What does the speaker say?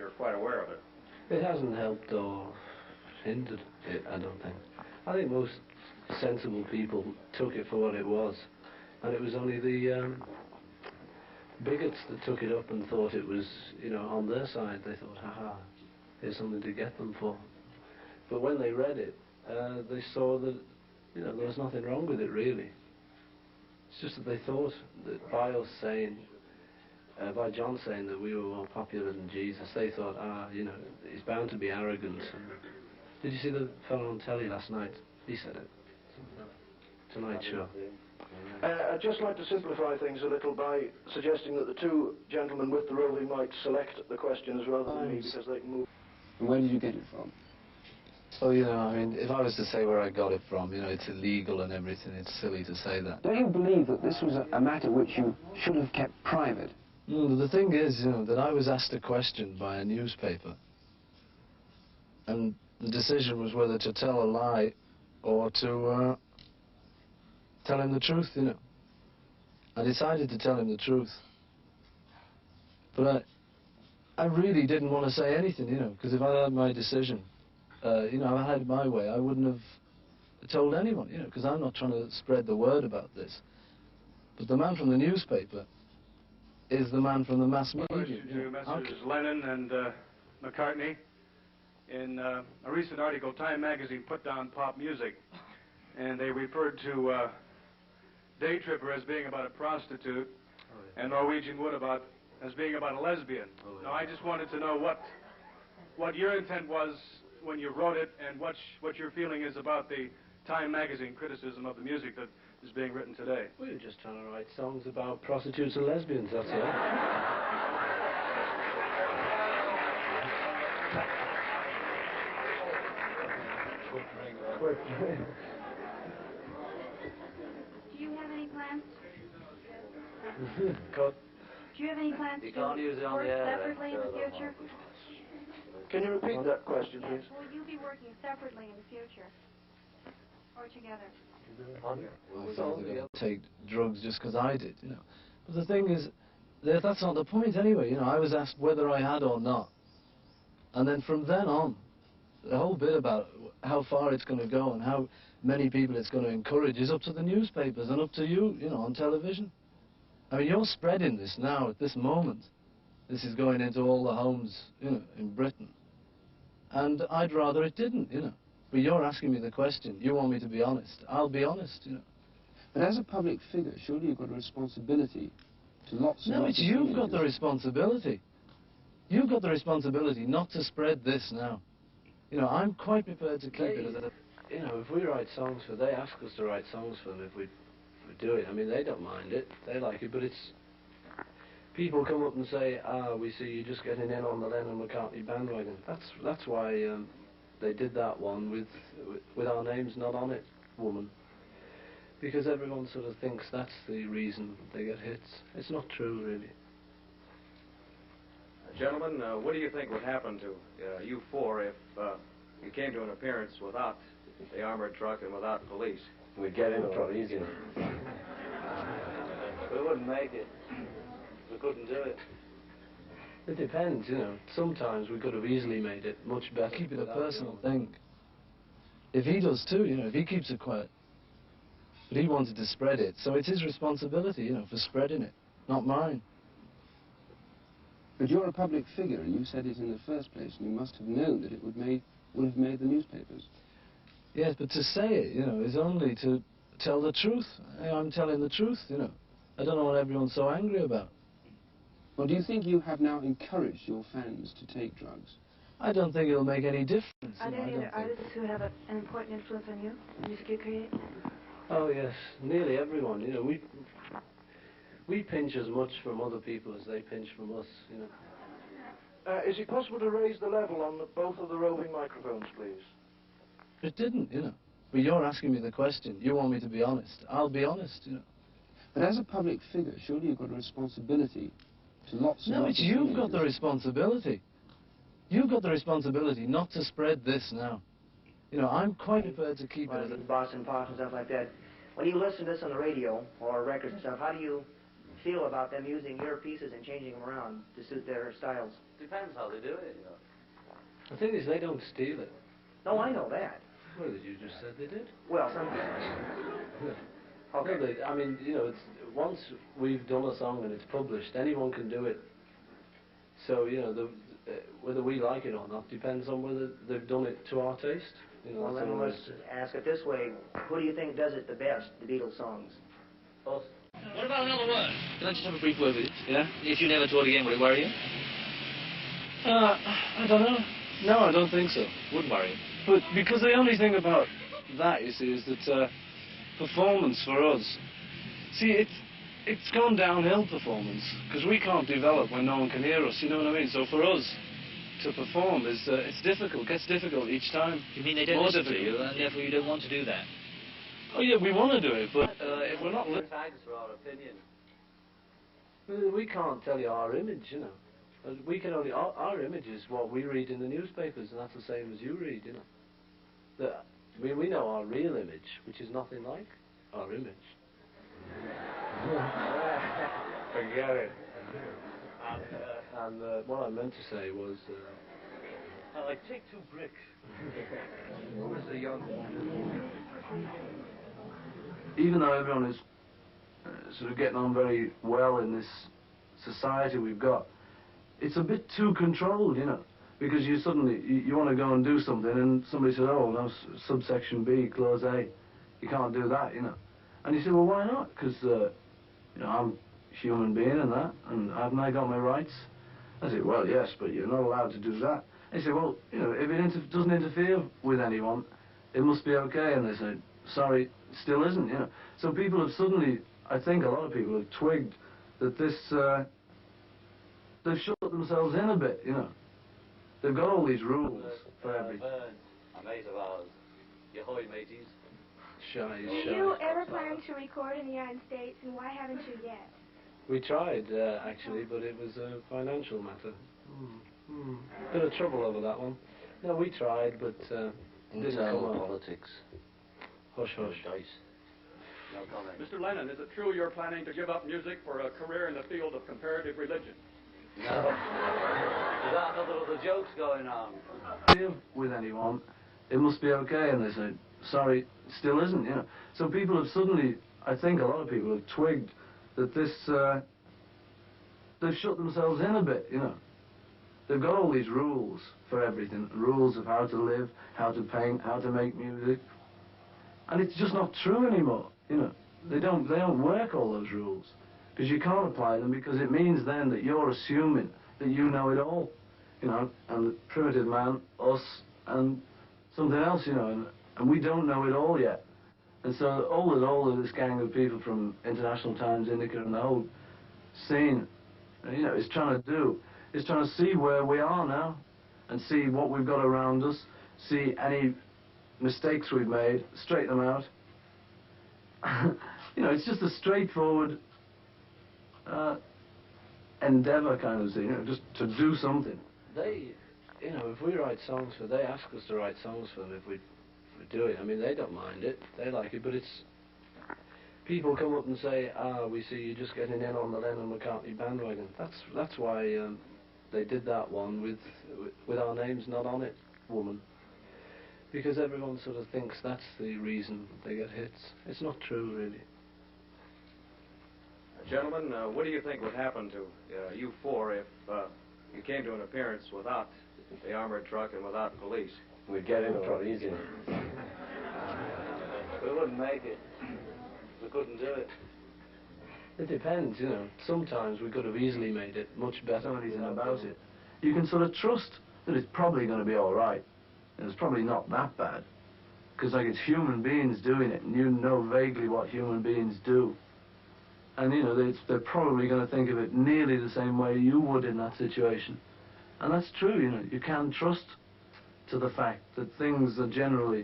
you're quite aware of it. It hasn't helped or hindered it, I don't think. I think most sensible people took it for what it was, and it was only the bigots that took it up and thought it was, you know, on their side. They thought, haha, here's something to get them for. But when they read it, they saw that, you know, there was nothing wrong with it, really. It's just that they thought that by us saying, by John saying that we were more popular than Jesus, they thought, you know, he's bound to be arrogant. And did you see the fellow on telly last night? He said it. Tonight Show. I'd just like to simplify things a little by suggesting that the two gentlemen with the roving might select the questions rather than me, because they can move. And where did you get it from? Oh, you know, I mean, if I was to say where I got it from, you know, it's illegal and everything, it's silly to say that. Don't you believe that this was a matter which you should have kept private? No, the thing is, you know, that I was asked a question by a newspaper, and the decision was whether to tell a lie or to tell him the truth, you know. I decided to tell him the truth. But I really didn't want to say anything, you know, because if I had my decision, you know, if I had my way, I wouldn't have told anyone, you know, because I'm not trying to spread the word about this. But the man from the newspaper is the man from the mass media. Question to Messrs. Lennon and McCartney. In a recent article, Time magazine put down pop music, and they referred to Day Tripper as being about a prostitute, and Norwegian Wood as being about a lesbian. Now, I just wanted to know what your intent was when you wrote it, and what your feeling is about the Time magazine criticism of the music that is being written today. We were just trying to write songs about prostitutes and lesbians, that's all. Do you have any plans? Cut. Do you have any plans You to can't use it on work the air, separately in the future? Can you repeat that question, Yes, please? will you be working separately in the future? Or together? Well, I thought they were going to take drugs just because I did, you know. But the thing is, that's not the point anyway, you know. I was asked whether I had or not. And then from then on, the whole bit about how far it's going to go and how many people it's going to encourage is up to the newspapers and up to you, you know, on television. I mean, you're spreading this now at this moment. This is going into all the homes, you know, in Britain. And I'd rather it didn't, you know. But you're asking me the question. You want me to be honest. I'll be honest, you know. But as a public figure, surely you've got a responsibility to lots and No, lots it's of you've teenagers. got the responsibility. You've got the responsibility not to spread this now. You know, I'm quite prepared to keep it as a... You know, if we write songs for... They ask us to write songs for them if we do it. I mean, they don't mind it. They like it, but it's... People come up and say, we see you just getting in on the Lennon-McCartney bandwagon. That's why they did that one with our names not on it, Woman. Because everyone sort of thinks that's the reason they get hits. It's not true, really. Gentlemen, what do you think would happen to you four if you came to an appearance without the armored truck and without police? We'd get in pretty easy. We wouldn't make it. We couldn't do it. It depends, you know. Sometimes we could have easily made it much better. Keep it a personal thing. If he does too, you know, if he keeps it quiet. But he wanted to spread it, so it's his responsibility, you know, for spreading it, not mine. But you're a public figure, and you said it in the first place, and you must have known that it would have made the newspapers. Yes, but to say it, you know, is only to tell the truth. I'm telling the truth, you know. I don't know what everyone's so angry about. Well, do you think you have now encouraged your fans to take drugs? I don't think it'll make any difference. Are there any other artists who have an important influence on you, the music you create? Oh, yes, nearly everyone, you know. We pinch as much from other people as they pinch from us, you know. Is it possible to raise the level on both of the roving microphones, please? It didn't, you know. But you're asking me the question. You want me to be honest. I'll be honest, you know. But as a public figure, surely you've got a responsibility to lots and No, lots it's of you've teenagers. got the responsibility. You've got the responsibility not to spread this now. You know, I'm quite prepared to keep it as a... Boston Pops and stuff like that. When you listen to this on the radio or records and stuff, how do you feel about them using your pieces and changing them around to suit their styles? depends how they do it, you know. The thing is, they don't steal it. No, I know that. Well, you just said they did. Well, sometimes. Okay. No, I mean, you know, it's once we've done a song and it's published, anyone can do it. So, you know, whether we like it or not depends on whether they've done it to our taste. You know, Well, then so let's ask it this way. Who do you think does it the best, the Beatles songs? Us. What about another word? Can I just have a brief word with you? Yeah? If you never toured again, would it worry you? I don't know. No, I don't think so. Wouldn't worry you. But because the only thing about that, you see, is that performance for us, see, it's gone downhill, performance, because we can't develop when no one can hear us, you know what I mean? So for us to perform is, it's difficult, gets difficult each time. You mean they don't More listen to difficult. you, and therefore you don't want to do that? Oh yeah, we want to do it, but if we're not... Thanks for our opinion. We can't tell you our image, you know. We can only... Our image is what we read in the newspapers, and that's the same as you read, you know. We know our real image, which is nothing like our image. Forget it. And what I meant to say was... Like, take 2 bricks. Mr. Young. Even though everyone is sort of getting on very well in this society we've got, it's a bit too controlled, you know, because you suddenly, you want to go and do something and somebody says, oh, no, subsection B, clause A, you can't do that, you know. And you say, well, why not? Because, you know, I'm a human being and that, and haven't I got my rights? I say, well, yes, but you're not allowed to do that. They say, well, you know, if it doesn't interfere with anyone, it must be okay. And they say, sorry, it still isn't, you know. So people have suddenly, I think a lot of people have twigged that this, they've shut themselves in a bit, you know. They've got all these rules for everything. A mate of ours, your hoy mateys. Shy. Do you ever plan to record in the United States, and why haven't you yet? We tried, actually, but it was a financial matter. Bit of trouble over that one. No, we tried, but didn't come out. Politics. Hush, hush. Dice. No comment. Mr. Lennon, is it true you're planning to give up music for a career in the field of comparative religion? No. I thought there was jokes going on. With anyone, it must be okay. And they say, sorry, it still isn't, you know. So people have suddenly, I think a lot of people have twigged that this, they've shut themselves in a bit, you know. They've got all these rules for everything, rules of how to live, how to paint, how to make music. And it's just not true anymore, you know. They don't work, all those rules, because you can't apply them, because it means then that you're assuming that you know it all, you know, and the primitive man, us, and something else, you know, and we don't know it all yet. And so all of this gang of people from International Times, Indica, and the whole scene, you know, is trying to see where we are now, and see what we've got around us, see any mistakes we've made, straighten them out. You know, it's just a straightforward endeavour kind of thing, you know, just to do something. They, you know, if we write songs for, they ask us to write songs for them if we do it. I mean, they don't mind it, they like it, but it's, people come up and say, we see you just getting in on the Lennon-McCartney bandwagon. That's why they did that one with our names not on it, Woman. Because everyone sort of thinks that's the reason they get hits. It's not true, really. Gentlemen, what do you think would happen to you 4 if you came to an appearance without the armored truck and without police? We'd get in pretty easily. We wouldn't make it. We couldn't do it. It depends, you know. Sometimes we could have easily made it much better. There's anything about it. You can sort of trust that it's probably going to be all right. And it's probably not that bad. Because, like, it's human beings doing it, and you know vaguely what human beings do. And, you know, they're probably going to think of it nearly the same way you would in that situation. And that's true, you know. You can trust to the fact that things are generally